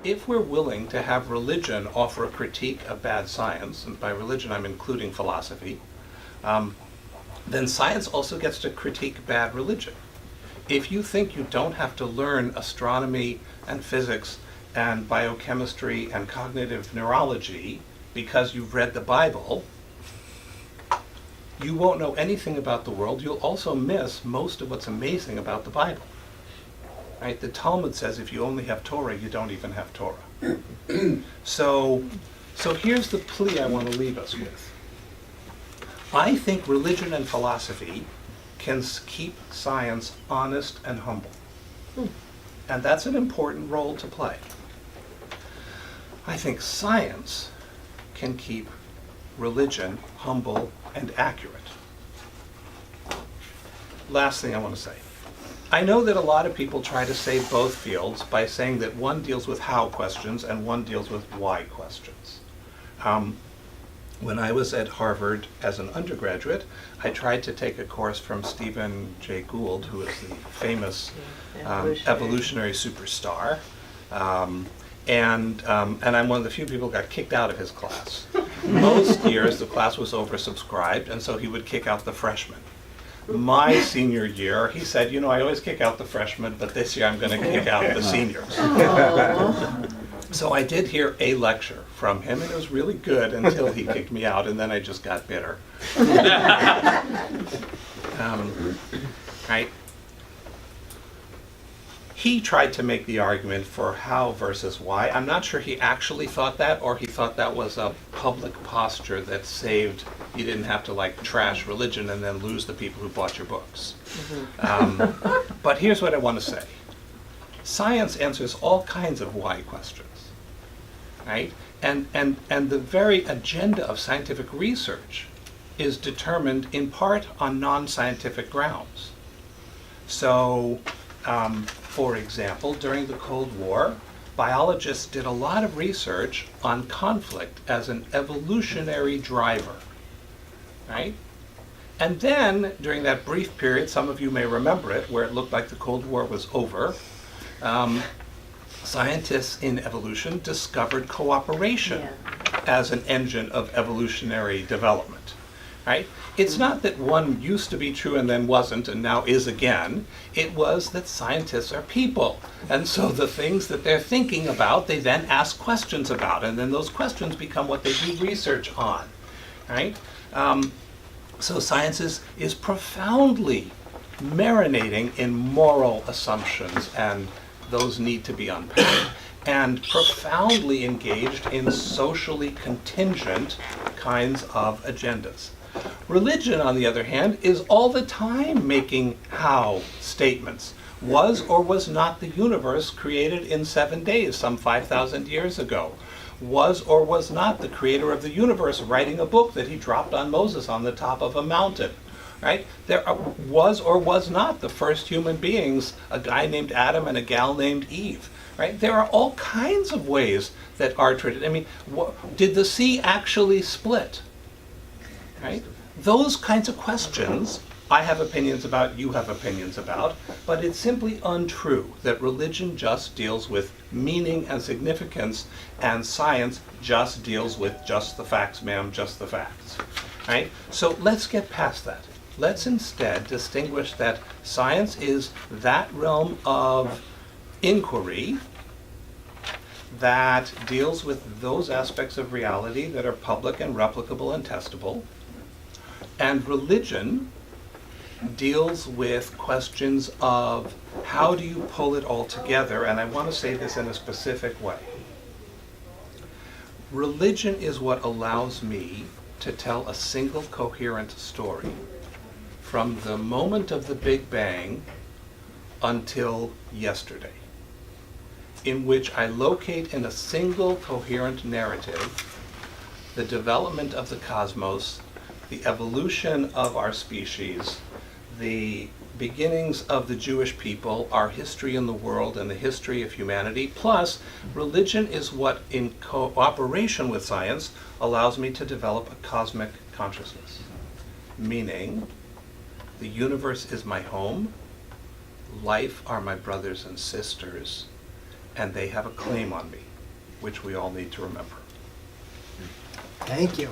if we're willing to have religion offer a critique of bad science, and by religion I'm including philosophy, then science also gets to critique bad religion. If you think you don't have to learn astronomy and physics and biochemistry and cognitive neurology because you've read the Bible, you won't know anything about the world. You'll also miss most of what's amazing about the Bible. Right? The Talmud says if you only have Torah, you don't even have Torah. So here's the plea I want to leave us with. I think religion and philosophy can keep science honest and humble. And that's an important role to play. I think science can keep religion humble and accurate. Last thing I want to say. I know that a lot of people try to save both fields by saying that one deals with how questions and one deals with why questions. When I was at Harvard as an undergraduate, I tried to take a course from Stephen Jay Gould, who is the famous evolutionary superstar. And I'm one of the few people who got kicked out of his class. Most years the class was oversubscribed, and so he would kick out the freshmen. My senior year, he said, I always kick out the freshmen, but this year I'm going to kick out the seniors. So I did hear a lecture from him, and it was really good until he kicked me out, and then I just got bitter. Right? He tried to make the argument for how versus why. I'm not sure he actually thought that, or he thought that was a public posture that saved, you didn't have to trash religion and then lose the people who bought your books. But here's what I want to say. Science answers all kinds of why questions, right? And the very agenda of scientific research is determined in part on non-scientific grounds. So, for example, during the Cold War, biologists did a lot of research on conflict as an evolutionary driver, right? And then, during that brief period, some of you may remember it, where it looked like the Cold War was over, scientists in evolution discovered cooperation as an engine of evolutionary development, right? It's not that one used to be true and then wasn't and now is again. It was that scientists are people. And so the things that they're thinking about, they then ask questions about. And then those questions become what they do research on, right? So science is profoundly marinating in moral assumptions, and those need to be unpacked, and profoundly engaged in socially contingent kinds of agendas. Religion, on the other hand, is all the time making how statements. Was or was not the universe created in 7 days, some 5,000 years ago? Was or was not the creator of the universe writing a book that he dropped on Moses on the top of a mountain? Right? Was or was not the first human beings a guy named Adam and a gal named Eve? Right? There are all kinds of ways that are treated. I mean, did the sea actually split? Right? Those kinds of questions I have opinions about, you have opinions about, but it's simply untrue that religion just deals with meaning and significance, and science just deals with just the facts, ma'am, just the facts. Right? So let's get past that. Let's instead distinguish that science is that realm of inquiry that deals with those aspects of reality that are public and replicable and testable, and religion deals with questions of how do you pull it all together, and I want to say this in a specific way. Religion is what allows me to tell a single coherent story from the moment of the Big Bang until yesterday, in which I locate in a single coherent narrative the development of the cosmos, the evolution of our species, the beginnings of the Jewish people, our history in the world, and the history of humanity. Plus, religion is what, in cooperation with science, allows me to develop a cosmic consciousness. Meaning, the universe is my home, life are my brothers and sisters, and they have a claim on me. which we all need to remember. Thank you.